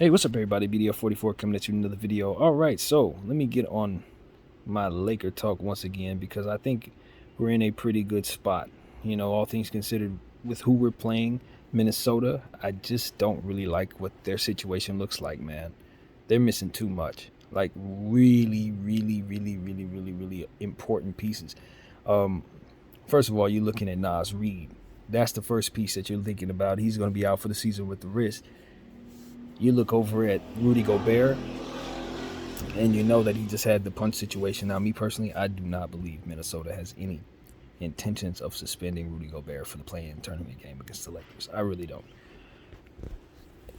Hey, what's up, everybody? BDF44 coming at you with another video. All right, so let me get on my Laker talk once again because I think we're in a pretty good spot. You know, all things considered, with who we're playing, Minnesota, I just don't really like what their situation looks like, man. They're missing too much. Like, really important pieces. Um, First of all, you're looking at Nas Reed. That's the first piece that you're thinking about. He's going to be out for the season with the wrist. You look over at Rudy Gobert, and you know that he just had the punch situation. Now, me personally, I do not believe Minnesota has any intentions of suspending Rudy Gobert for the play-in tournament game against the Lakers. I really don't.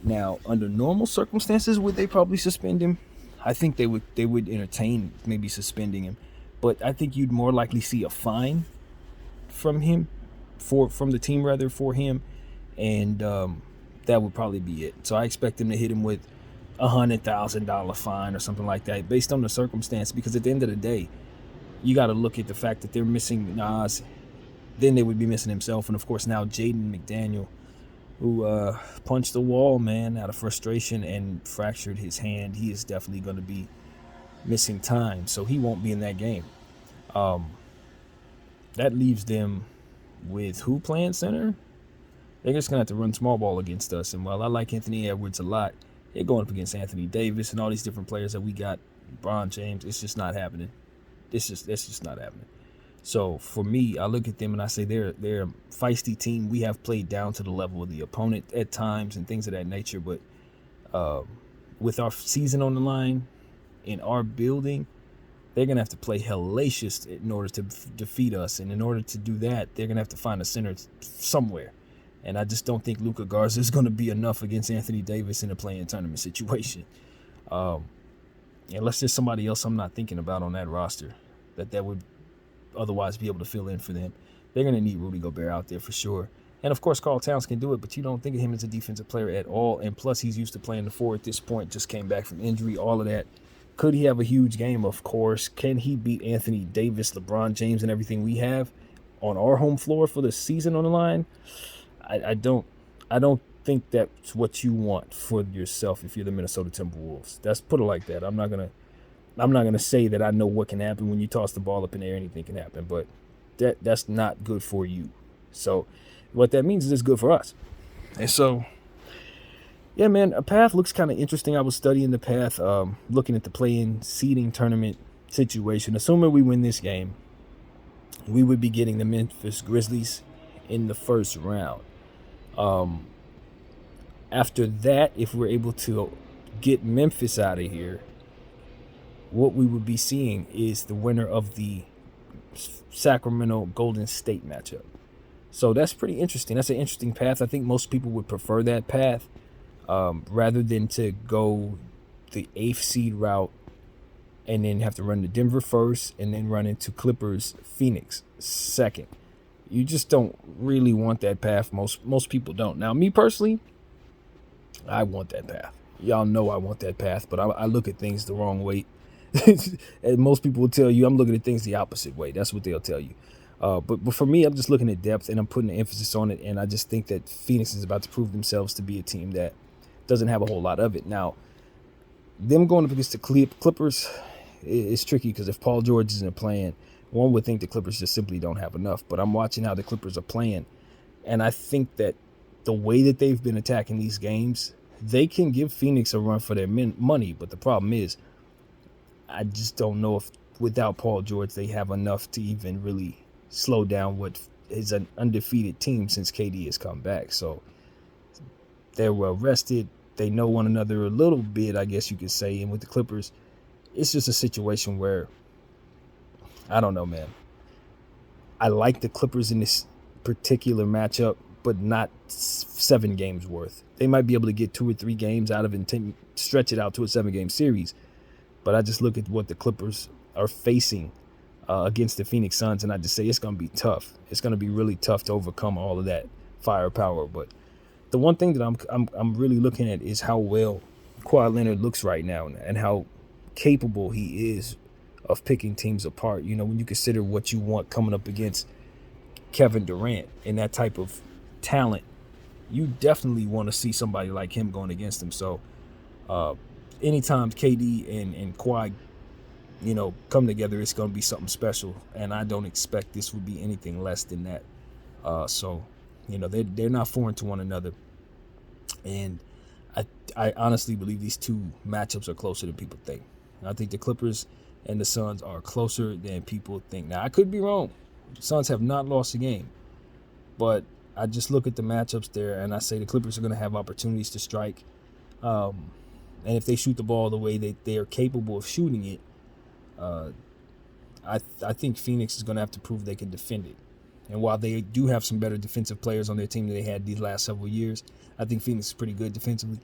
Now, under normal circumstances, would they probably suspend him? I think they would entertain maybe suspending him, but I think you'd more likely see a fine from him, from the team rather, for him, and that would probably be it. So I expect them to hit him with $100,000 fine or something like that, based on the circumstance. Because at the end of the day, you got to look at the fact that they're missing Nas, then they would be missing himself, and of course now Jaden McDaniel, who punched the wall, man, out of frustration and fractured his hand. He is definitely going to be missing time, so he won't be in that game. That leaves them with who playing center? They're just going to have to run small ball against us. And while I like Anthony Edwards a lot, they're going up against Anthony Davis and all these different players that we got, LeBron James. It's just not happening. That's just not happening. So for me, I look at them and I say they're a feisty team. We have played down to the level of the opponent at times and things of that nature. But with our season on the line in our building, they're going to have to play hellacious in order to defeat us. And in order to do that, they're going to have to find a center somewhere. And I just don't think Luka Garza is going to be enough against Anthony Davis in a play-in tournament situation. Unless there's somebody else I'm not thinking about on that roster that would otherwise be able to fill in for them. They're going to need Rudy Gobert out there for sure. And, of course, Karl Towns can do it, but you don't think of him as a defensive player at all. And, plus, he's used to playing the four at this point, just came back from injury, all of that. Could he have a huge game? Of course. Can he beat Anthony Davis, LeBron James, and everything we have on our home floor for the season on the line? I don't think that's what you want for yourself if you're the Minnesota Timberwolves. That's, put it like that. I'm not gonna say that I know what can happen when you toss the ball up in the air. Anything can happen, but that's not good for you. So what that means is it's good for us. And so, yeah, man, a path looks kind of interesting. I was studying the path, looking at the play-in seeding tournament situation. Assuming we win this game, we would be getting the Memphis Grizzlies in the first round. After that, if we're able to get Memphis out of here, what we would be seeing is the winner of the Sacramento Golden State matchup. So that's pretty interesting. That's an interesting path. I think most people would prefer that path rather than to go the 8th seed route and then have to run to Denver first and then run into Clippers, Phoenix second. You just don't really want that path. Most people don't. Now, me personally, I want that path. Y'all know I want that path, but I look at things the wrong way. And most people will tell you I'm looking at things the opposite way. That's what they'll tell you. But for me, I'm just looking at depth and I'm putting the emphasis on it. And I just think that Phoenix is about to prove themselves to be a team that doesn't have a whole lot of it. Now, them going up against the Clippers is tricky because if Paul George isn't playing, one would think the Clippers just simply don't have enough. But I'm watching how the Clippers are playing, and I think that the way that they've been attacking these games, they can give Phoenix a run for their money. But the problem is, I just don't know if without Paul George they have enough to even really slow down what is an undefeated team since KD has come back. So they're well rested. They know one another a little bit, I guess you could say. And with the Clippers, it's just a situation where, I don't know, man. I like the Clippers in this particular matchup, but not 7 games worth. They might be able to get 2 or 3 games out of it and stretch it out to a 7-game series. But I just look at what the Clippers are facing against the Phoenix Suns, and I just say it's going to be tough. It's going to be really tough to overcome all of that firepower. But the one thing that I'm really looking at is how well Kawhi Leonard looks right now and how capable he is of picking teams apart. You know, when you consider what you want coming up against Kevin Durant and that type of talent, you definitely want to see somebody like him going against him. So Anytime KD and Kawhi, come together, it's going to be something special. And I don't expect this would be anything less than that. So, they're not foreign to one another. And I honestly believe these two matchups are closer than people think. I think the Clippers and the Suns are closer than people think. Now, I could be wrong. The Suns have not lost a game. But I just look at the matchups there, and I say the Clippers are going to have opportunities to strike. And if they shoot the ball the way they are capable of shooting it, I think Phoenix is going to have to prove they can defend it. And while they do have some better defensive players on their team than they had these last several years, I think Phoenix is pretty good defensively.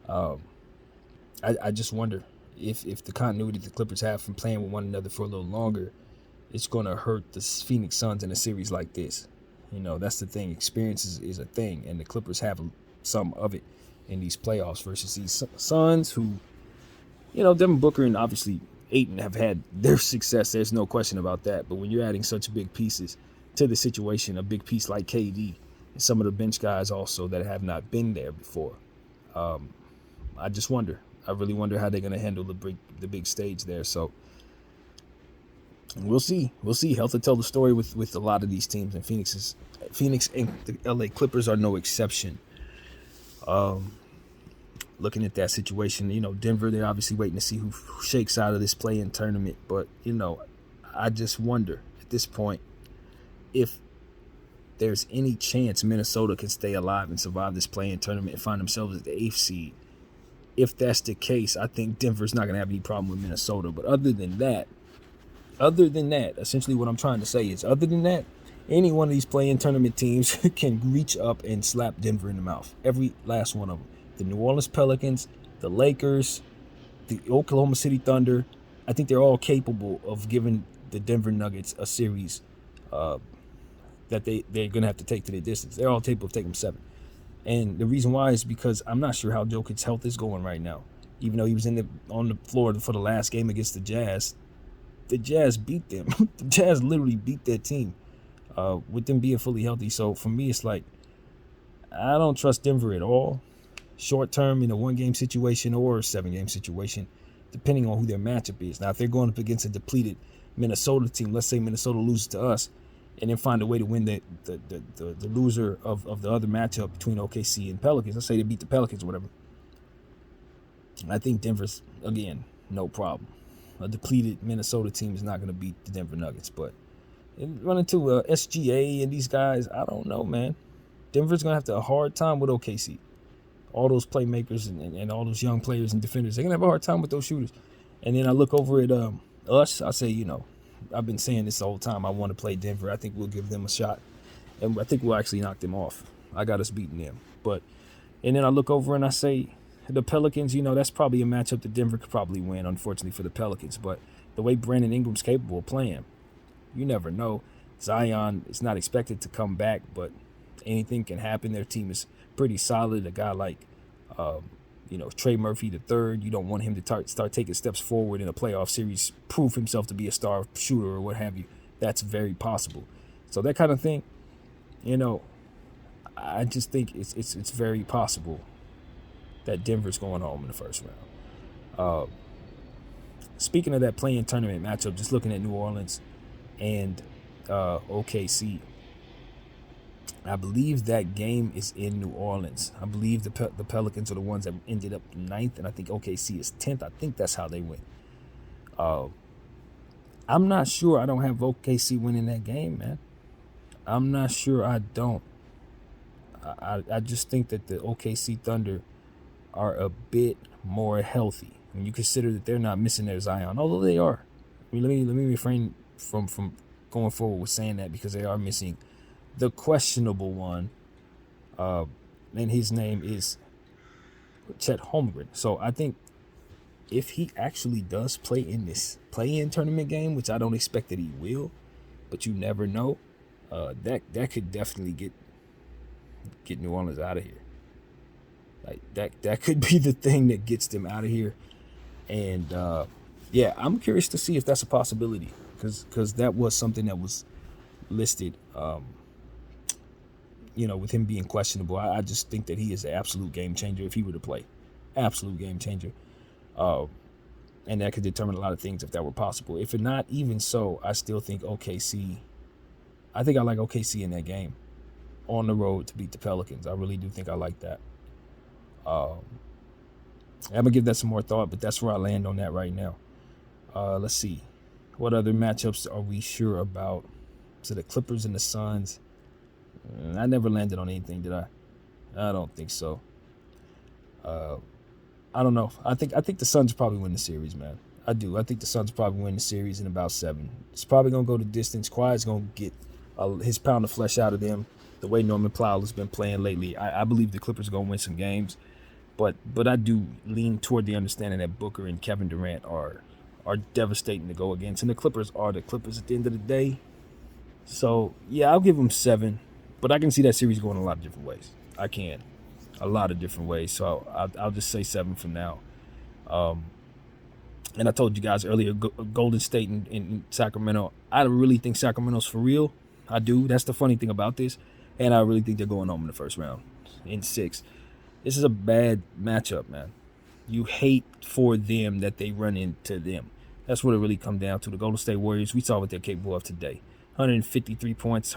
I just wonder if the continuity the Clippers have from playing with one another for a little longer, it's going to hurt the Phoenix Suns in a series like this. That's the thing. Experience is a thing, and the Clippers have some of it in these playoffs versus these Suns who, Devin Booker and obviously Ayton have had their success. There's no question about that. But when you're adding such big pieces to the situation, a big piece like KD, and some of the bench guys also that have not been there before, I just wonder. I really wonder how they're going to handle the big stage there. So we'll see. Health will tell the story with a lot of these teams, and Phoenix and the LA Clippers are no exception. Looking at that situation, Denver, they're obviously waiting to see who shakes out of this play-in tournament. But, I just wonder at this point if there's any chance Minnesota can stay alive and survive this play-in tournament and find themselves at the 8th seed. If that's the case, I think Denver's not going to have any problem with Minnesota. But other than that, essentially what I'm trying to say is, other than that, any one of these play-in tournament teams can reach up and slap Denver in the mouth. Every last one of them. The New Orleans Pelicans, the Lakers, the Oklahoma City Thunder. I think they're all capable of giving the Denver Nuggets a series that they're going to have to take to their distance. They're all capable of taking them 7. And the reason why is because I'm not sure how Jokic's health is going right now. Even though he was on the floor for the last game against the Jazz beat them. The Jazz literally beat their team with them being fully healthy. So for me, it's like I don't trust Denver at all. Short term in a 1-game situation or a 7-game situation, depending on who their matchup is. Now, if they're going up against a depleted Minnesota team, let's say Minnesota loses to us, and then find a way to win the loser of the other matchup between OKC and Pelicans. Let's say they beat the Pelicans or whatever. I think Denver's, again, no problem. A depleted Minnesota team is not going to beat the Denver Nuggets. But running to SGA and these guys, I don't know, man. Denver's going to have a hard time with OKC. All those playmakers and all those young players and defenders, they're going to have a hard time with those shooters. And then I look over at us, I say, I've been saying this the whole time. I want to play Denver. I think we'll give them a shot. And I think we'll actually knock them off. I got us beating them. And then I look over and I say, the Pelicans, that's probably a matchup that Denver could probably win, unfortunately, for the Pelicans. But the way Brandon Ingram's capable of playing, you never know. Zion is not expected to come back, but anything can happen. Their team is pretty solid. A guy like, Trey Murphy III, you don't want him to start taking steps forward in a playoff series, prove himself to be a star shooter or what have you. That's very possible. So that kind of thing, I just think it's very possible that Denver's going home in the first round. Speaking of that play-in tournament matchup, just looking at New Orleans and OKC, I believe that game is in New Orleans. I believe the Pelicans are the ones that ended up 9th, and I think OKC is 10th. I think that's how they went. I'm not sure. I don't have OKC winning that game, man. I'm not sure. I don't. I just think that the OKC Thunder are a bit more healthy when you consider that they're not missing their Zion, although they are. Let me refrain from going forward with saying that because they are missing the questionable one, and his name is Chet Holmgren. So I think if he actually does play in this play-in tournament game, which I don't expect that he will, but you never know, that could definitely get New Orleans out of here. Like that could be the thing that gets them out of here. And I'm curious to see if that's a possibility because that was something that was listed. With him being questionable, I just think that he is an absolute game changer if he were to play. absolute game changer. And that could determine a lot of things if that were possible. If not even so, I still think OKC. I think I like OKC in that game on the road to beat the Pelicans. I really do think I like that. I'm going to give that some more thought, but that's where I land on that right now. Let's see. What other matchups are we sure about? So the Clippers and the Suns. I never landed on anything, did I? I don't think so. I don't know. I think the Suns probably win the series, man. I do. I think the Suns probably win the series in about 7. It's probably going to go the distance. Kawhi's going to get his pound of flesh out of them the way Norman Powell has been playing lately. I believe the Clippers are going to win some games. But I do lean toward the understanding that Booker and Kevin Durant are devastating to go against. And the Clippers are the Clippers at the end of the day. So, yeah, I'll give them 7. But I can see that series going a lot of different ways. I can. A lot of different ways. So I'll just say 7 from now. And I told you guys earlier, Golden State and Sacramento. I really think Sacramento's for real. I do. That's the funny thing about this. And I really think they're going home in the first round in 6. This is a bad matchup, man. You hate for them that they run into them. That's what it really comes down to. The Golden State Warriors, we saw what they're capable of today. 153 points.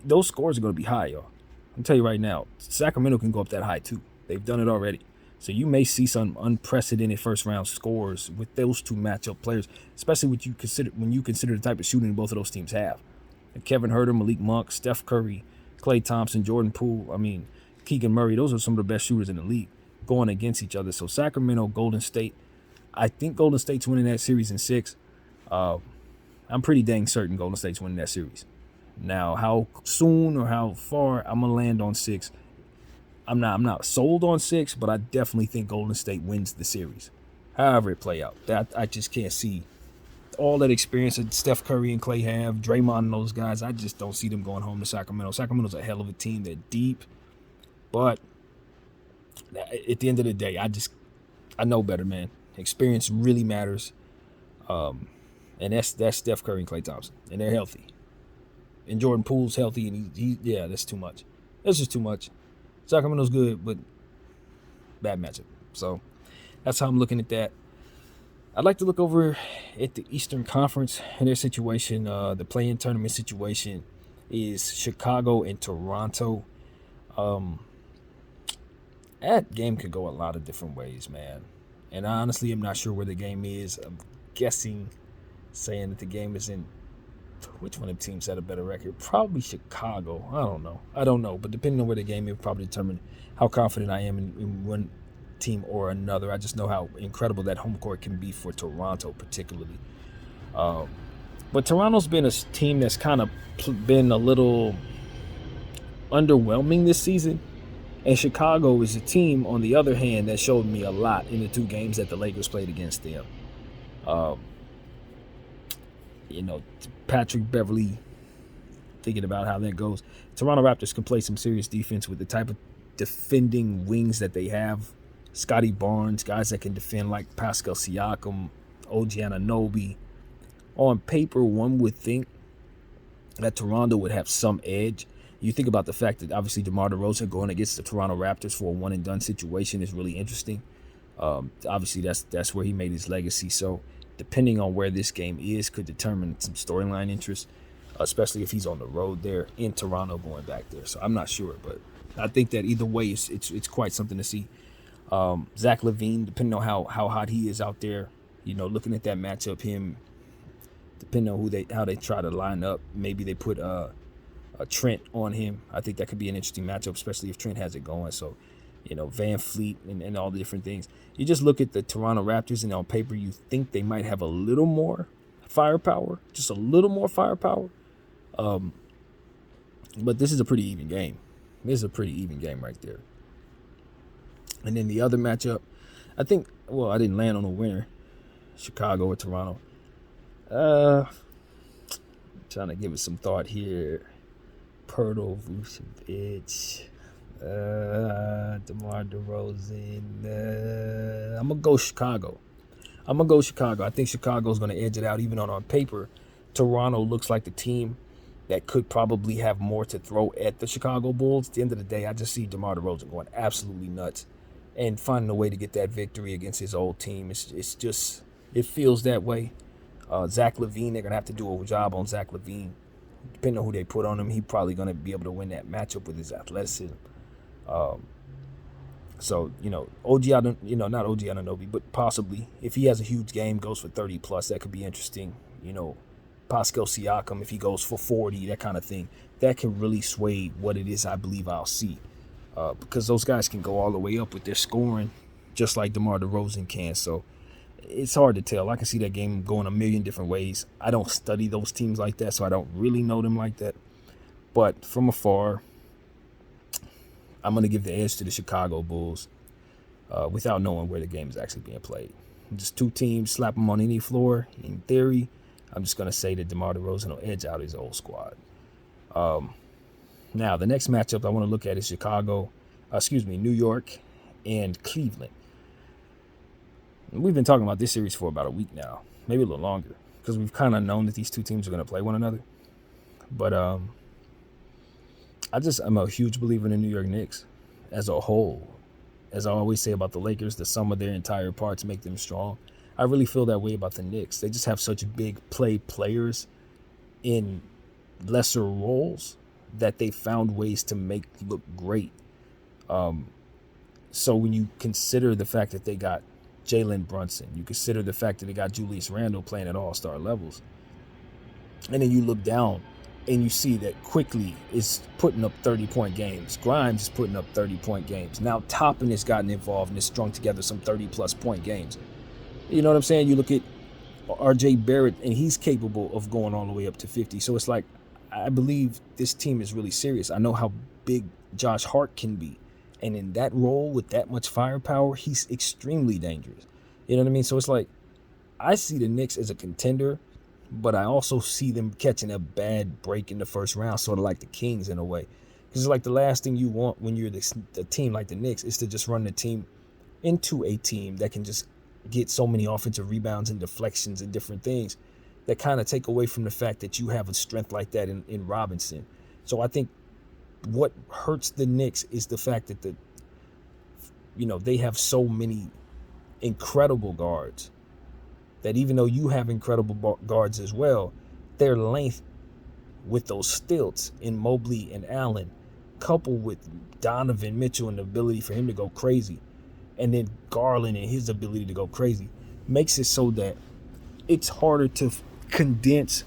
Those scores are going to be high, y'all. I'll tell you right now, Sacramento can go up that high too. They've done it already. So you may see some unprecedented first round scores with those two matchup players, especially when you consider the type of shooting both of those teams have. And Kevin Huerter, Malik Monk, Steph Curry, Klay Thompson, Jordan Poole, Keegan Murray, those are some of the best shooters in the league going against each other. So Sacramento, Golden State, I think Golden State's winning that series in 6. I'm pretty dang certain Golden State's winning that series. Now, how soon or how far, I'm going to land on 6. I'm not sold on 6, but I definitely think Golden State wins the series. However it play out. I just can't see all that experience that Steph Curry and Klay have, Draymond and those guys. I just don't see them going home to Sacramento. Sacramento's a hell of a team. They're deep. But at the end of the day, I know better, man. Experience really matters. And that's Steph Curry and Klay Thompson. And they're healthy. And Jordan Poole's healthy, and yeah, that's too much. That's just too much. Sacramento's good, but bad matchup. So that's how I'm looking at that. I'd like to look over at the Eastern Conference and their situation. The play-in tournament situation is Chicago and Toronto. That game could go a lot of different ways, man. And I honestly am not sure where the game is. I'm guessing, saying that the game is in. Which one of the teams had a better record? Probably Chicago. I don't know. But depending on where the game is, will probably determine how confident I am in one team or another. I just know how incredible that home court can be for Toronto, particularly. But Toronto's been a team that's kind of been a little underwhelming this season. And Chicago is a team, on the other hand, that showed me a lot in the 2 games that the Lakers played against them. Patrick Beverley, thinking about how that goes. Toronto Raptors can play some serious defense with the type of defending wings that they have. Scotty Barnes, guys that can defend like Pascal Siakam, OG Anunoby. On paper, one would think that Toronto would have some edge. You think about the fact that obviously DeMar DeRozan going against the Toronto Raptors for a one-and-done situation is really interesting. Obviously, that's where he made his legacy. So depending on where this game is could determine some storyline interest, especially if he's on the road there in Toronto going back there. So I'm not sure, but I think that either way, it's quite something to see. Zach LaVine, depending on how hot he is out there, looking at that matchup, him, depending on how they try to line up, maybe they put a Trent on him. I think that could be an interesting matchup, especially if Trent has it going. So, Van Fleet and all the different things. You just look at the Toronto Raptors, and on paper, you think they might have a little more firepower, just a little more firepower. But this is a pretty even game. This is a pretty even game right there. And then the other matchup, I didn't land on a winner, Chicago or Toronto. Trying to give it some thought here. Pirtle, Vucevic, DeMar DeRozan. I'm going to go Chicago. I think Chicago's going to edge it out, even on paper. Toronto looks like the team that could probably have more to throw at the Chicago Bulls. At the end of the day, I just see DeMar DeRozan going absolutely nuts. and finding a way to get that victory against his old team. It's just, it feels that way. Zach LaVine, they're going to have to do a job on Zach LaVine. Depending on who they put on him, he's probably going to be able to win that matchup with his athleticism. So, OG, not OG Anunoby, but possibly if he has a huge game, goes for 30 plus, that could be interesting. Pascal Siakam, if he goes for 40, that kind of thing, that can really sway what it is I believe I'll see. Because those guys can go all the way up with their scoring, just like DeMar DeRozan can. So it's hard to tell. I can see that game going a million different ways. I don't study those teams like that, so I don't really know them like that. But from afar, I'm going to give the edge to the Chicago Bulls without knowing where the game is actually being played. Just two teams, slap them on any floor. In theory, I'm just going to say that DeMar DeRozan will edge out his old squad. Now, the next matchup I want to look at is New York and Cleveland. We've been talking about this series for about a week now, maybe a little longer, because we've kind of known that these two teams are going to play one another. But I'm a huge believer in the New York Knicks as a whole. As I always say about the Lakers, the sum of their entire parts make them strong. I really feel that way about the Knicks. They just have such big players in lesser roles that they found ways to make look great. So when you consider the fact that they got Jalen Brunson, you consider the fact that they got Julius Randle playing at all-star levels, and then you look down and you see that Quickly is putting up 30-point games. Grimes is putting up 30-point games. Now Toppin has gotten involved and has strung together some 30-plus point games. You know what I'm saying? You look at R.J. Barrett, and he's capable of going all the way up to 50. So it's like, I believe this team is really serious. I know how big Josh Hart can be. And in that role with that much firepower, he's extremely dangerous. You know what I mean? So it's like, I see the Knicks as a contender, but I also see them catching a bad break in the first round, sort of like the Kings in a way. Because it's like the last thing you want when you're the team like the Knicks is to just run the team into a team that can just get so many offensive rebounds and deflections and different things that kind of take away from the fact that you have a strength like that in Robinson. So I think what hurts the Knicks is the fact that they have so many incredible guards that even though you have incredible guards as well, their length with those stilts in Mobley and Allen, coupled with Donovan Mitchell and the ability for him to go crazy, and then Garland and his ability to go crazy, makes it so that it's harder to condense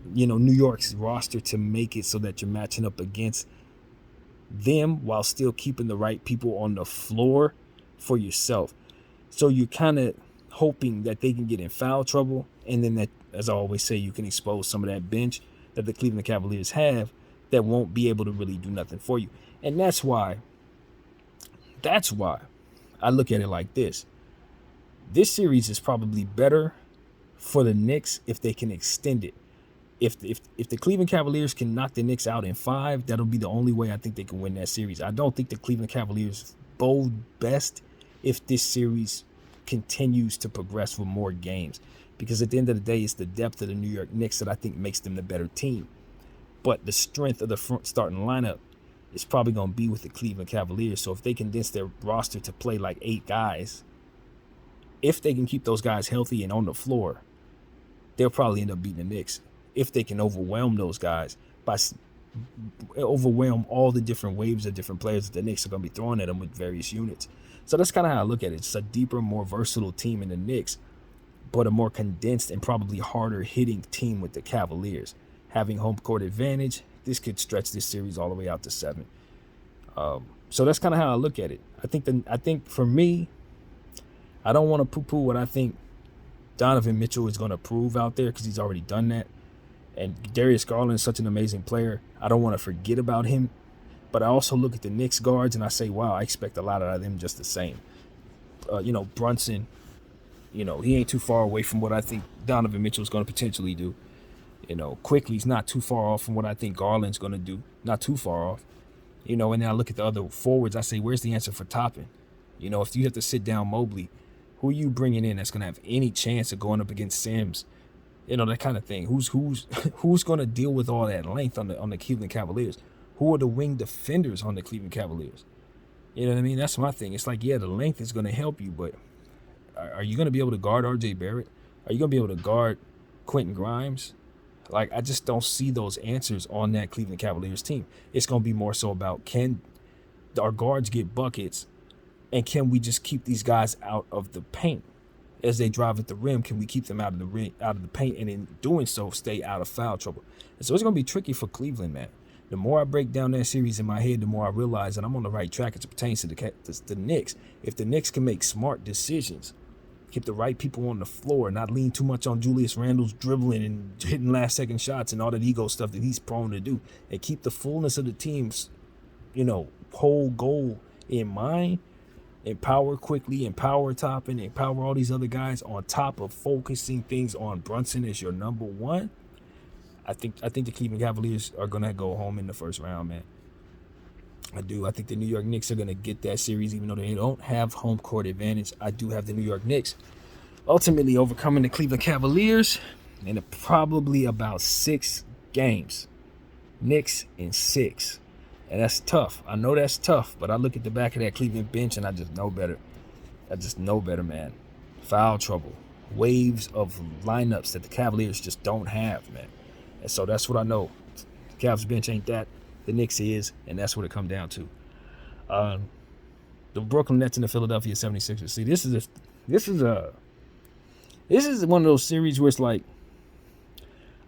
New York's roster to make it so that you're matching up against them while still keeping the right people on the floor for yourself. So you're kind of hoping that they can get in foul trouble, and then that, as I always say, you can expose some of that bench that the Cleveland Cavaliers have that won't be able to really do nothing for you. And that's why I look at it like this. This series is probably better for the Knicks if they can extend it. If the Cleveland Cavaliers can knock the Knicks out in 5, that'll be the only way I think they can win that series. I don't think the Cleveland Cavaliers bowl best if this series continues to progress with more games, because at the end of the day, it's the depth of the New York Knicks that I think makes them the better team. But the strength of the front starting lineup is probably going to be with the Cleveland Cavaliers. So if they condense their roster to play like 8 guys, if they can keep those guys healthy and on the floor, they'll probably end up beating the Knicks. If they can overwhelm those guys overwhelm all the different waves of different players that the Knicks are going to be throwing at them with various units. So that's kind of how I look at it. It's a deeper, more versatile team in the Knicks, but a more condensed and probably harder hitting team with the Cavaliers. Having home court advantage, this could stretch this series all the way out to 7. So that's kind of how I look at it. I think for me, I don't want to poo-poo what I think Donovan Mitchell is going to prove out there, because he's already done that. And Darius Garland is such an amazing player. I don't want to forget about him. But I also look at the Knicks guards and I say, wow, I expect a lot out of them just the same. Brunson, he ain't too far away from what I think Donovan Mitchell is going to potentially do. Quickly's not too far off from what I think Garland's going to do. Not too far off. And then I look at the other forwards. I say, where's the answer for Toppin? If you have to sit down Mobley, who are you bringing in that's going to have any chance of going up against Sims? That kind of thing. Who's going to deal with all that length on the Cleveland Cavaliers? Who are the wing defenders on the Cleveland Cavaliers? You know what I mean? That's my thing. It's like, yeah, the length is going to help you, but are you going to be able to guard R.J. Barrett? Are you going to be able to guard Quentin Grimes? Like, I just don't see those answers on that Cleveland Cavaliers team. It's going to be more so about, can our guards get buckets, and can we just keep these guys out of the paint as they drive at the rim? Can we keep them out of the rim, out of the paint, and in doing so, stay out of foul trouble? And so it's going to be tricky for Cleveland, man. The more I break down that series in my head, the more I realize that I'm on the right track as it pertains to the Knicks. If the Knicks can make smart decisions, keep the right people on the floor, not lean too much on Julius Randle's dribbling and hitting last-second shots and all that ego stuff that he's prone to do, and keep the fullness of the team's, whole goal in mind, empower Quickly, empower Toppin, empower all these other guys on top of focusing things on Brunson as your number one, I think the Cleveland Cavaliers are going to go home in the first round, man. I do. I think the New York Knicks are going to get that series, even though they don't have home court advantage. I do have the New York Knicks ultimately overcoming the Cleveland Cavaliers in probably about 6 games. Knicks in 6. And that's tough. I know that's tough, but I look at the back of that Cleveland bench and I just know better. Man. Foul trouble. Waves of lineups that the Cavaliers just don't have, man. And so that's what I know. The Cavs bench ain't that. The Knicks is, and that's what it come down to. The Brooklyn Nets and the Philadelphia 76ers. See, this is one of those series where it's like,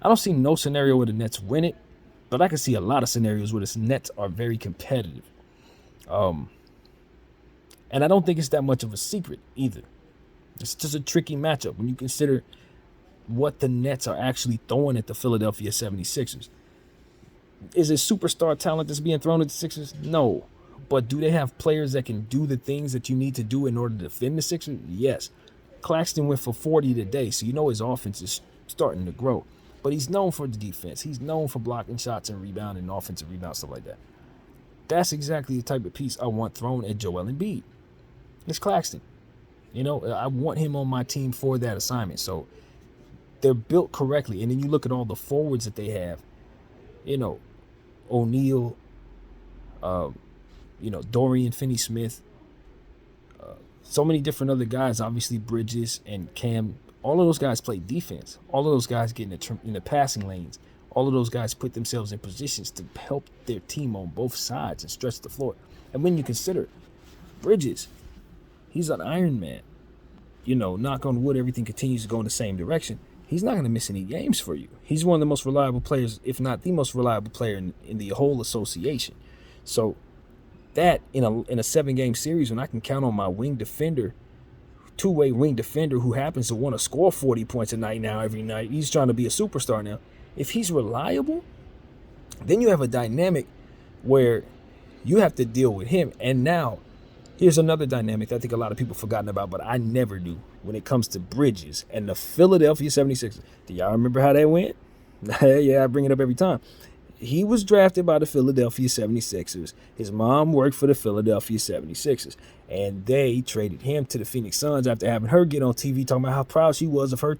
I don't see no scenario where the Nets win it, but I can see a lot of scenarios where the Nets are very competitive. And I don't think it's that much of a secret either. It's just a tricky matchup when you consider what the Nets are actually throwing at the Philadelphia 76ers. Is it superstar talent that's being thrown at the Sixers? No. But do they have players that can do the things that you need to do in order to defend the Sixers? Yes. Claxton went for 40 today, so you know his offense is starting to grow. But he's known for the defense. He's known for blocking shots and rebounding, offensive rebounds, stuff like that. That's exactly the type of piece I want thrown at Joel Embiid. It's Claxton. I want him on my team for that assignment. So they're built correctly. And then you look at all the forwards that they have. O'Neal, Dorian Finney-Smith, so many different other guys, obviously Bridges and Cam. All of those guys play defense. All of those guys get in the passing lanes. All of those guys put themselves in positions to help their team on both sides and stretch the floor. And when you consider Bridges, he's an Iron Man. Knock on wood, everything continues to go in the same direction. He's not going to miss any games for you. He's one of the most reliable players, if not the most reliable player in the whole association. So that in a 7-game series, when I can count on my wing defender, two-way wing defender who happens to want to score 40 points a night now every night, he's trying to be a superstar now. If he's reliable, then you have a dynamic where you have to deal with him. And now, here's another dynamic that I think a lot of people forgotten about, but I never do when it comes to Bridges and the Philadelphia 76ers. Do y'all remember how that went? Yeah, I bring it up every time. He was drafted by the Philadelphia 76ers. His mom worked for the Philadelphia 76ers. And they traded him to the Phoenix Suns after having her get on TV talking about how proud she was of her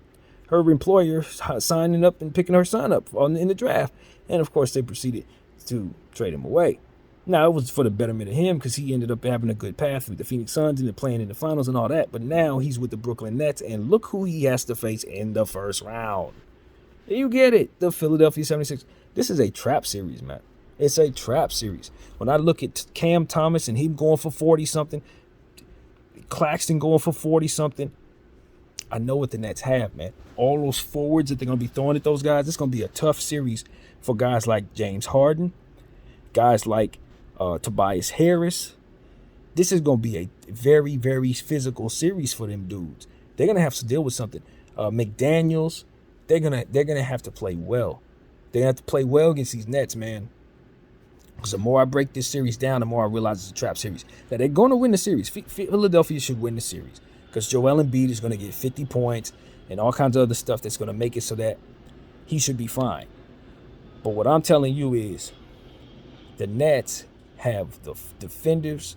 employer signing up and picking her son up in the draft. And, of course, they proceeded to trade him away. Now, it was for the betterment of him because he ended up having a good path with the Phoenix Suns and playing in the finals and all that. But now he's with the Brooklyn Nets, and look who he has to face in the first round. You get it, the Philadelphia 76ers. This is a trap series, man. It's a trap series. When I look at Cam Thomas and him going for 40-something, Claxton going for 40-something, I know what the Nets have, man. All those forwards that they're going to be throwing at those guys, it's going to be a tough series for guys like James Harden, guys like Tobias Harris. This is going to be a very, very physical series for them dudes. They're going to have to deal with something. McDaniels, they're gonna have to play well. They have to play well against these Nets, man. Because the more I break this series down, the more I realize it's a trap series. Now, they're going to win the series. Philadelphia should win the series because Joel Embiid is going to get 50 points and all kinds of other stuff that's going to make it so that he should be fine. But what I'm telling you is the Nets have the defenders,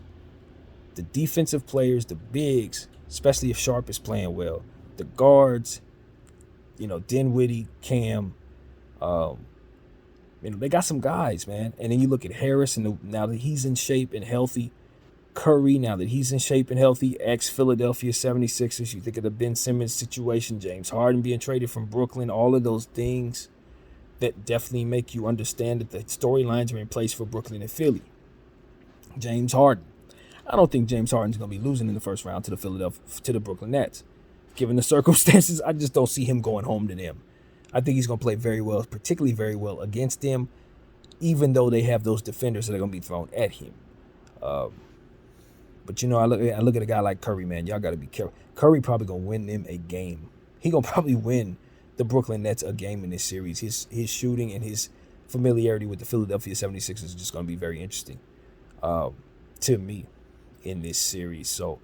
the defensive players, the bigs, especially if Sharp is playing well, the guards, Dinwiddie, Cam, they got some guys, man. And then you look at Harris, and now that he's in shape and healthy, Curry, now that he's in shape and healthy, ex-Philadelphia 76ers. You think of the Ben Simmons situation, James Harden being traded from Brooklyn, all of those things that definitely make you understand that the storylines are in place for Brooklyn and Philly. James Harden. I don't think James Harden's going to be losing in the first round to the Brooklyn Nets. Given the circumstances, I just don't see him going home to them. I think he's going to play very well, particularly very well against them, even though they have those defenders that are going to be thrown at him. But, I look at a guy like Curry, man. Y'all got to be careful. Curry probably going to win them a game. He going to probably win the Brooklyn Nets a game in this series. His shooting and his familiarity with the Philadelphia 76ers is just going to be very interesting to me in this series. So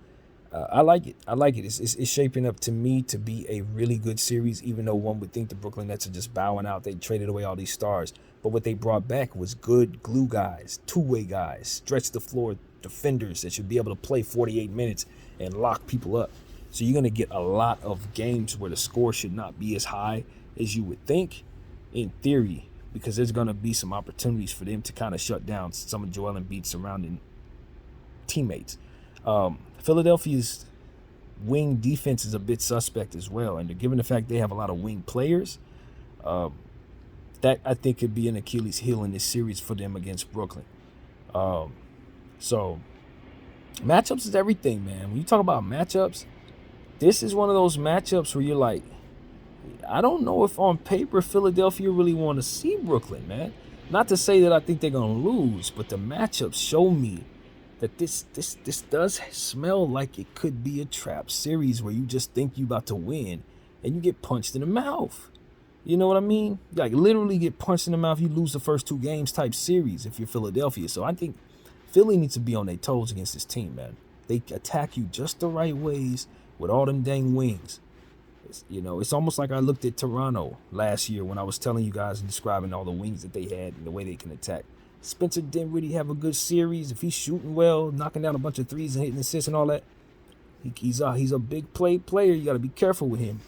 I like it. It's shaping up to me to be a really good series, even though one would think the Brooklyn Nets are just bowing out. They traded away all these stars. But what they brought back was good glue guys, two-way guys, stretch the floor defenders that should be able to play 48 minutes and lock people up. So you're going to get a lot of games where the score should not be as high as you would think, in theory, because there's going to be some opportunities for them to kind of shut down some of Joel Embiid's surrounding teammates. Philadelphia's wing defense is a bit suspect as well, and given the fact they have a lot of wing players, that I think could be an Achilles heel in this series for them against Brooklyn. So matchups is everything, man. When you talk about matchups, this is one of those matchups where you're like, I don't know if on paper Philadelphia really want to see Brooklyn, man. Not to say that I think they're going to lose, but the matchups show me that this does smell like it could be a trap series where you just think you about to win and you get punched in the mouth. You know what I mean? Like literally get punched in the mouth. You lose the first two games type series if you're Philadelphia. So I think Philly needs to be on their toes against this team, man. They attack you just the right ways with all them dang wings. It's almost like I looked at Toronto last year when I was telling you guys and describing all the wings that they had and the way they can attack. Spencer didn't really have a good series. If he's shooting well, knocking down a bunch of threes and hitting assists and all that, he's a big player. You got to be careful with him.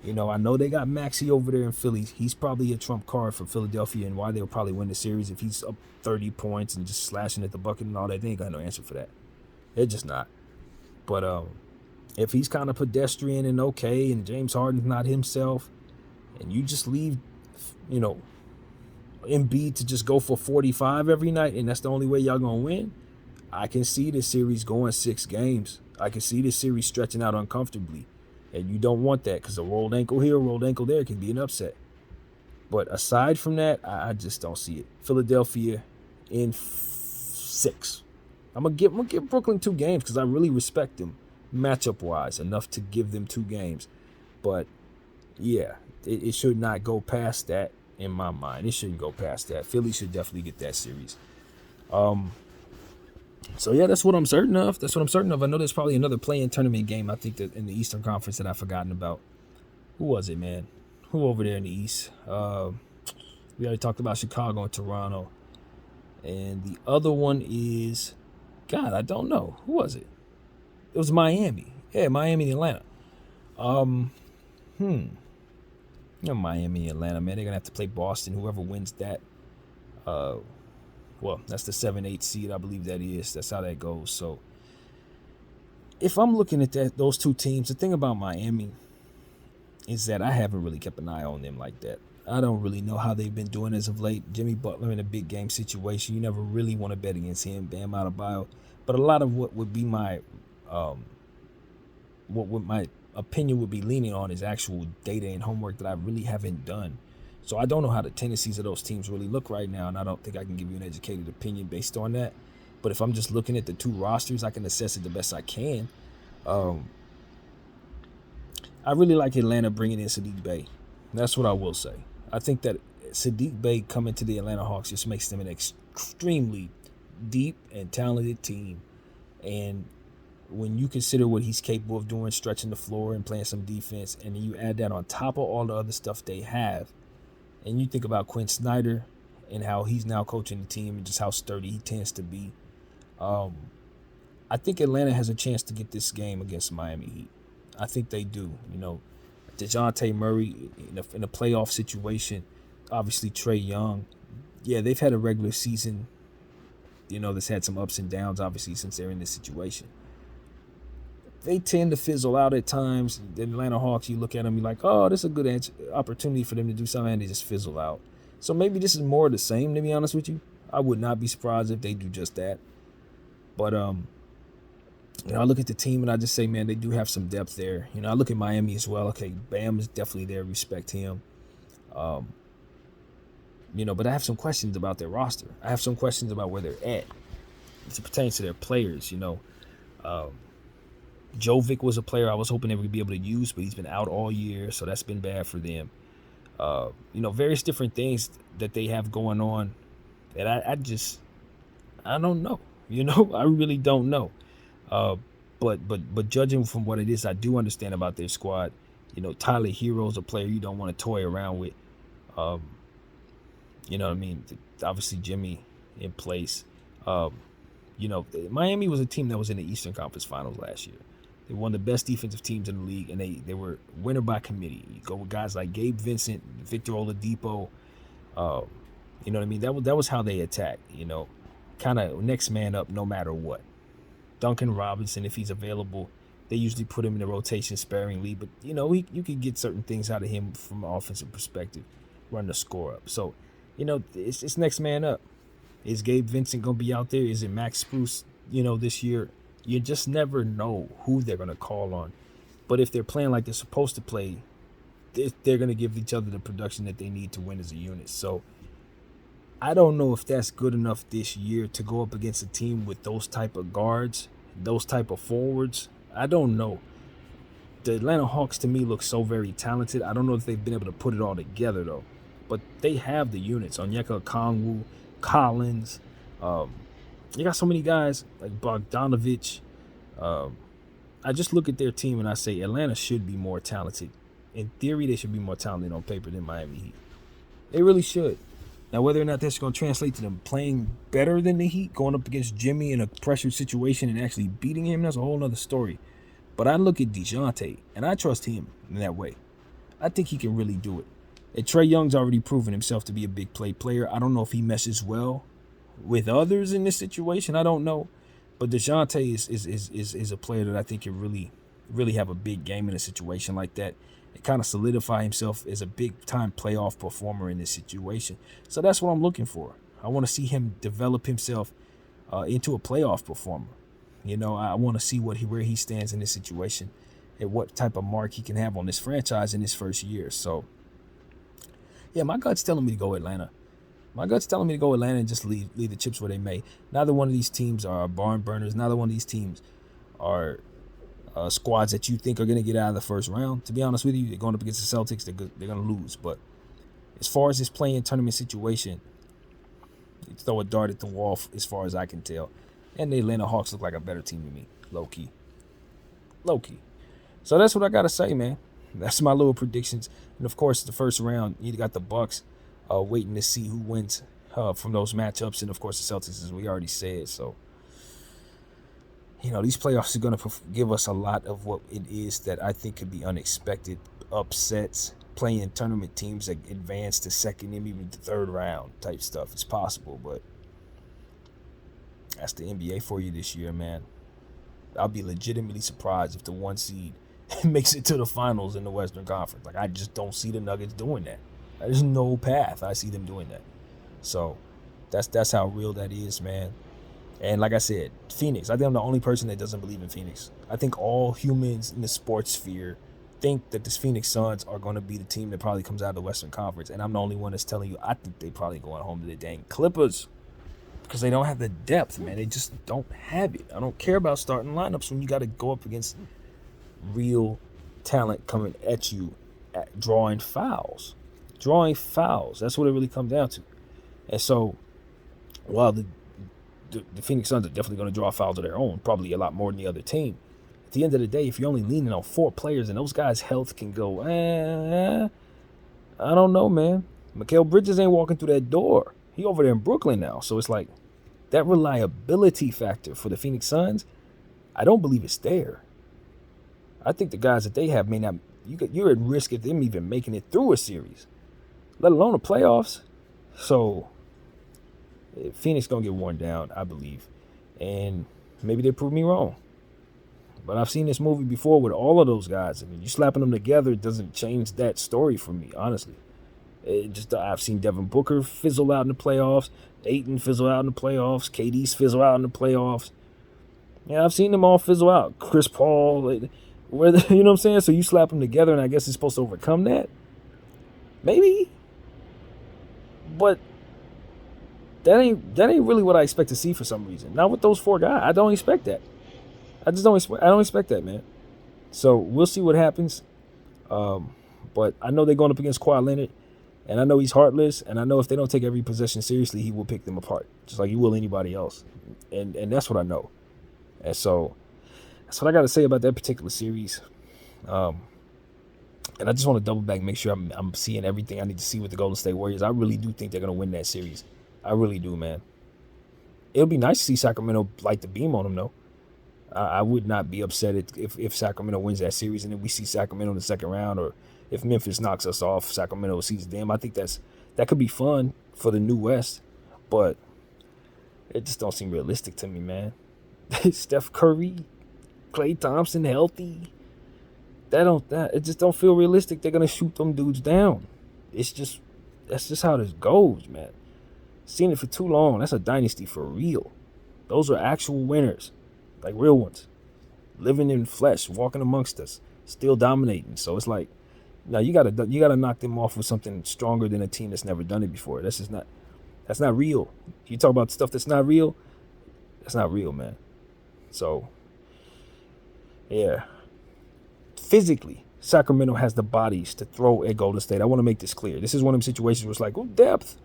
I know they got Maxey over there in Philly. He's probably a trump card for Philadelphia and why they'll probably win the series. If he's up 30 points and just slashing at the bucket and all that, they ain't got no answer for that. They're just not. But if he's kind of pedestrian and okay and James Harden's not himself and you just leave, Embiid to just go for 45 every night and that's the only way y'all going to win, I can see this series going 6 games. I can see this series stretching out uncomfortably. And you don't want that because a rolled ankle here, a rolled ankle there can be an upset. But aside from that, I just don't see it. Philadelphia in 6. I'm gonna give Brooklyn 2 games because I really respect them matchup-wise enough to give them 2 games. But, yeah, it should not go past that in my mind. It shouldn't go past that. Philly should definitely get that series. So, yeah, that's what I'm certain of. I know there's probably another play-in tournament game, I think, that in the Eastern Conference that I've forgotten about. Who was it, man? Who over there in the East? We already talked about Chicago and Toronto. And the other one is, God, I don't know. Who was it? It was Miami. Yeah, Miami and Atlanta. Miami and Atlanta, man. They're going to have to play Boston. Whoever wins that, that's the 7-8 seed, I believe that is. That's how that goes. So, if I'm looking at those 2 teams, the thing about Miami is that I haven't really kept an eye on them like that. I don't really know how they've been doing as of late. Jimmy Butler in a big game situation, you never really want to bet against him. Bam Adebayo. But a lot of what would be my opinion would be leaning on is actual data and homework that I really haven't done. So I don't know how the tendencies of those teams really look right now, and I don't think I can give you an educated opinion based on that. But if I'm just looking at the 2 rosters, I can assess it the best I can. I really like Atlanta bringing in Saddiq Bey. That's what I will say. I think that Saddiq Bey coming to the Atlanta Hawks just makes them an extremely deep and talented team. And when you consider what he's capable of doing, stretching the floor and playing some defense, and then you add that on top of all the other stuff they have, and you think about Quinn Snyder and how he's now coaching the team and just how sturdy he tends to be, I think Atlanta has a chance to get this game against Miami Heat. I think they do. DeJounte Murray in a playoff situation, obviously Trae Young. Yeah, they've had a regular season that's had some ups and downs, obviously, since they're in this situation. They tend to fizzle out at times. The Atlanta Hawks, you look at them, you're like, oh, this is a good opportunity for them to do something, and they just fizzle out. So maybe this is more of the same, to be honest with you. I would not be surprised if they do just that. But, I look at the team and I just say, man, they do have some depth there. I look at Miami as well. Okay, Bam is definitely there. Respect him. But I have some questions about their roster. I have some questions about where they're at as it pertains to their players. Jovic was a player I was hoping they would be able to use, but he's been out all year, so that's been bad for them. Various different things that they have going on that I don't know. I really don't know. But judging from what it is, I do understand about their squad. Tyler Hero's a player you don't want to toy around with. You know what I mean? Obviously, Jimmy in place. Miami was a team that was in the Eastern Conference Finals last year. They were one of the best defensive teams in the league, and they were winner by committee. You go with guys like Gabe Vincent, Victor Oladipo. You know what I mean? That was how they attacked. Kind of next man up, no matter what. Duncan Robinson, if he's available, they usually put him in the rotation sparingly. But you can get certain things out of him from an offensive perspective, run the score up. So, it's next man up. Is Gabe Vincent gonna be out there? Is it Max Spruce? This year. You just never know who they're going to call on. But if they're playing like they're supposed to play, they're going to give each other the production that they need to win as a unit. So I don't know if that's good enough this year to go up against a team with those type of guards, those type of forwards. I don't know. The Atlanta Hawks, to me, look so very talented. I don't know if they've been able to put it all together, though. But they have the units. Onyeka Okongwu, Collins, you got so many guys like Bogdanovich. I just look at their team and I say Atlanta should be more talented. In theory, they should be more talented on paper than Miami Heat. They really should. Now, whether or not that's going to translate to them playing better than the Heat, going up against Jimmy in a pressured situation and actually beating him, that's a whole other story. But I look at DeJounte, and I trust him in that way. I think he can really do it. And Trae Young's already proven himself to be a big player. I don't know if he meshes well with others in this situation. I don't know. But DeJounte is a player that I think can really have a big game in a situation like that. It kind of solidify himself as a big-time playoff performer in this situation. So that's what I'm looking for. I want to see him develop himself into a playoff performer. I want to see where he stands in this situation and what type of mark he can have on this franchise in his first year. So, yeah, my gut's telling me to go Atlanta. My gut's telling me to go Atlanta and just leave the chips where they may. Neither one of these teams are barn burners. Neither one of these teams are squads that you think are going to get out of the first round. To be honest with you, they're going up against the Celtics. They're going to lose. But as far as this play-in tournament situation, you throw a dart at the wall as far as I can tell. And the Atlanta Hawks look like a better team to me, low-key. So that's what I got to say, man. That's my little predictions. And, of course, the first round, you got the Bucks waiting to see who wins from those matchups. And, of course, the Celtics, as we already said. So, these playoffs are going to give us a lot of what it is that I think could be unexpected upsets, playing tournament teams that advance to second and even the third round type stuff. It's possible, but that's the NBA for you this year, man. I'll be legitimately surprised if the 1 seed makes it to the finals in the Western Conference. Like, I just don't see the Nuggets doing that. There's no path I see them doing that. So that's how real that is, man. And like I said, Phoenix, I think I'm the only person that doesn't believe in Phoenix. I think all humans in the sports sphere think that the Phoenix Suns are going to be the team that probably comes out of the Western Conference. And I'm the only one that's telling you I think they probably going home to the dang Clippers. Because they don't have the depth, man. They just don't have it. I don't care about starting lineups when you got to go up against real talent coming at you, drawing fouls. That's what it really comes down to. And so, while the Phoenix Suns are definitely going to draw fouls of their own, probably a lot more than the other team. At the end of the day, if you're only leaning on 4 players and those guys' health can go, I don't know, man. Mikal Bridges ain't walking through that door. He over there in Brooklyn now. So it's like that reliability factor for the Phoenix Suns, I don't believe it's there. I think the guys that they have may not. You're at risk of them even making it through a series, let alone the playoffs. So, Phoenix gonna get worn down, I believe, and maybe they prove me wrong. But I've seen this movie before with all of those guys. I mean, you slapping them together doesn't change that story for me, honestly. I've seen Devin Booker fizzle out in the playoffs, Ayton fizzle out in the playoffs, KD's fizzle out in the playoffs. Yeah, I've seen them all fizzle out. Chris Paul, you know what I'm saying? So you slap them together, and I guess it's supposed to overcome that. Maybe, but that ain't really what I expect to see for some reason. Not with those four guys. I don't expect that. I don't expect that, man. So we'll see what happens. But I know they're going up against Kawhi Leonard, and I know he's heartless, and I know if they don't take every possession seriously, he will pick them apart, just like he will anybody else. And that's what I know. And so that's what I got to say about that particular series. And I just want to double back, make sure I'm seeing everything I need to see with the Golden State Warriors. I really do think they're going to win that series. I really do, man. It'll be nice to see Sacramento light the beam on them, though. I would not be upset if Sacramento wins that series and then we see Sacramento in the second round, or if Memphis knocks us off, Sacramento sees them. I think that could be fun for the New West, but it just don't seem realistic to me, man. Steph Curry, Klay Thompson healthy. It just don't feel realistic. They're gonna shoot them dudes down. That's just how this goes, man. Seen it for too long. That's a dynasty for real. Those are actual winners. Like real ones, living in flesh, walking amongst us, still dominating. So it's like, now you gotta knock them off with something stronger than a team that's never done it before. That's not real. You talk about stuff that's not real, that's not real, man. So yeah, physically, Sacramento has the bodies to throw at Golden State. I want to make this clear. This is one of them situations where it's like, oh, depth.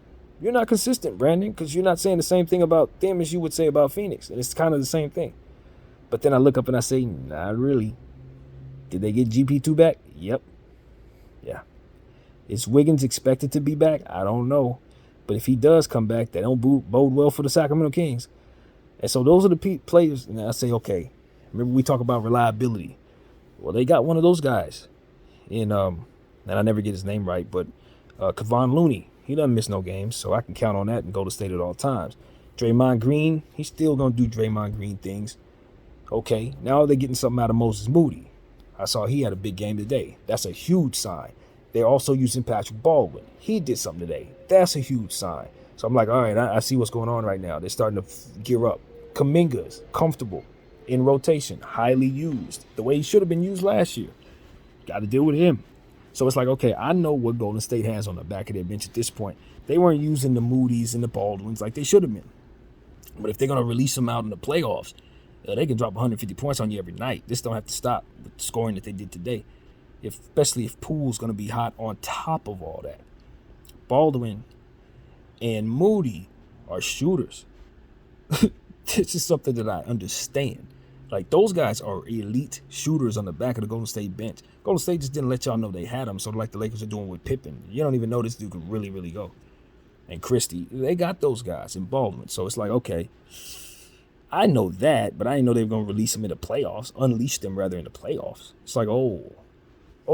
You're not consistent, Brandon, because you're not saying the same thing about them as you would say about Phoenix, and it's kind of the same thing. But then I look up and I say, not really. Did they get GP2 back? Yep. Yeah. Is Wiggins expected to be back? I don't know. But if he does come back, that don't bode well for the Sacramento Kings. And so those are the players. And I say, okay, remember we talk about reliability. Well, they got one of those guys. And I never get his name right, but Kevon Looney. He doesn't miss no games, so I can count on that and go to state at all times. Draymond Green, he's still going to do Draymond Green things. Okay, now they're getting something out of Moses Moody. I saw he had a big game today. That's a huge sign. They're also using Patrick Baldwin. He did something today. That's a huge sign. So I'm like, all right, I see what's going on right now. They're starting to gear up. Kuminga's comfortable in rotation, highly used, the way he should have been used last year. Got to deal with him. So it's like, okay, I know what Golden State has on the back of their bench at this point. They weren't using the Moody's and the Baldwins like they should have been. But if they're going to release them out in the playoffs, they can drop 150 points on you every night. This don't have to stop with the scoring that they did today, especially if Poole's going to be hot on top of all that. Baldwin and Moody are shooters. This is something that I understand. Like, those guys are elite shooters on the back of the Golden State bench. Golden State just didn't let y'all know they had them, sort of like the Lakers are doing with Pippen. You don't even know this dude could really, really go. And Christie, they got those guys in Baldwin. So it's like, okay, I know that, but I didn't know they were going to release them in the playoffs, unleash them rather in the playoffs. It's like, oh,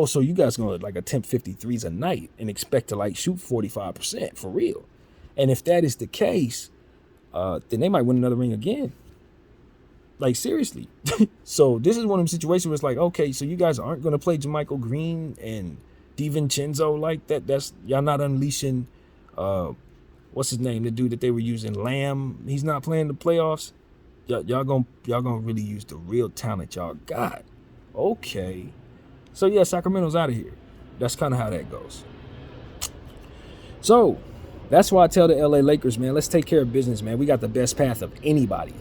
so you guys going to like attempt 53s a night and expect to like shoot 45% for real. And if that is the case, then they might win another ring again. Like, seriously. So this is one of them situations where it's like, okay, so you guys aren't going to play JaMychal Green and DiVincenzo like that. That's, y'all not unleashing, what's his name? The dude that they were using, Lamb. He's not playing the playoffs. Y'all gonna really use the real talent y'all got. Okay. So yeah, Sacramento's out of here. That's kind of how that goes. So that's why I tell the LA Lakers, man, let's take care of business, man. We got the best path of anybody.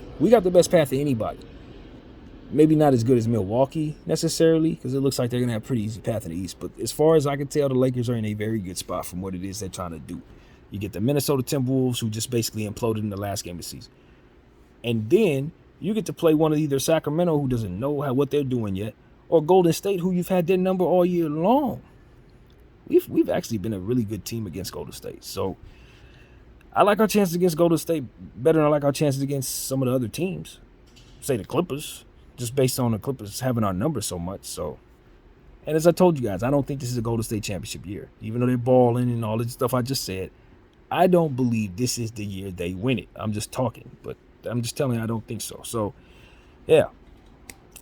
Maybe not as good as Milwaukee necessarily, because it looks like they're going to have a pretty easy path in the East. But as far as I can tell, the Lakers are in a very good spot from what it is they're trying to do. You get the Minnesota Timberwolves, who just basically imploded in the last game of the season. And then you get to play one of either Sacramento, who doesn't know what they're doing yet, or Golden State, who you've had their number all year long. We've actually been a really good team against Golden State. So I like our chances against Golden State better than I like our chances against some of the other teams. Say the Clippers, just based on the Clippers having our number so much. So, and as I told you guys, I don't think this is a Golden State championship year. Even though they're balling and all this stuff I just said, I don't believe this is the year they win it. I'm just talking, but I'm just telling you I don't think so. So, yeah,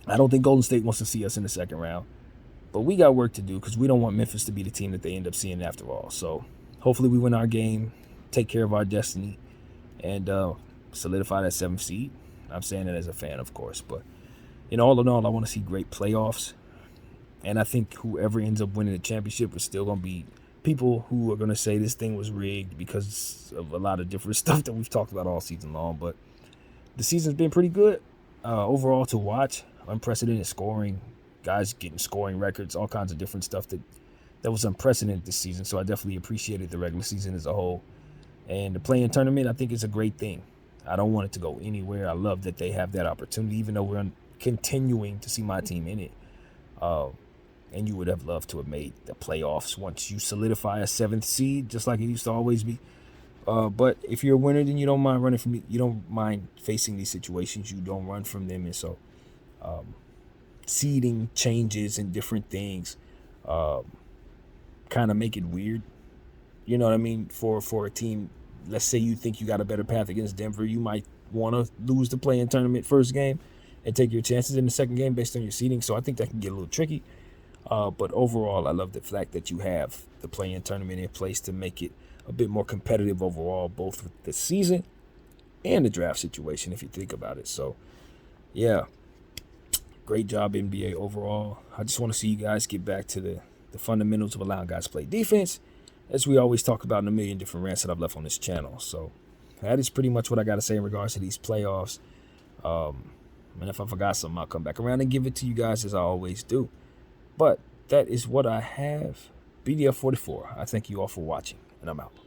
I don't think Golden State wants to see us in the second round. But we got work to do because we don't want Memphis to be the team that they end up seeing after all. So hopefully we win our game, take care of our destiny, and solidify that 7th seed. I'm saying it as a fan, of course. But all in all, I want to see great playoffs. And I think whoever ends up winning the championship is still going to be people who are going to say this thing was rigged because of a lot of different stuff that we've talked about all season long. But the season's been pretty good overall to watch. Unprecedented scoring. Guys getting scoring records, all kinds of different stuff that was unprecedented this season. So I definitely appreciated the regular season as a whole. And the play-in tournament, I think, is a great thing. I don't want it to go anywhere. I love that they have that opportunity, even though we're continuing to see my team in it. And you would have loved to have made the playoffs once you solidify a 7th seed, just like it used to always be. But if you're a winner, then you don't mind facing these situations. You don't run from them, and so seeding changes and different things kind of make it weird. You know what I mean? For a team, let's say you think you got a better path against Denver, you might want to lose the play-in tournament first game and take your chances in the second game based on your seeding. So I think that can get a little tricky. But overall, I love the fact that you have the play-in tournament in place to make it a bit more competitive overall, both with the season and the draft situation, if you think about it. So, yeah, great job, NBA, overall. I just want to see you guys get back to the fundamentals of allowing guys to play defense, as we always talk about in a million different rants that I've left on this channel. So that is pretty much what I got to say in regards to these playoffs. And if I forgot something, I'll come back around and give it to you guys as I always do. But that is what I have. BDF 44. I thank you all for watching, and I'm out.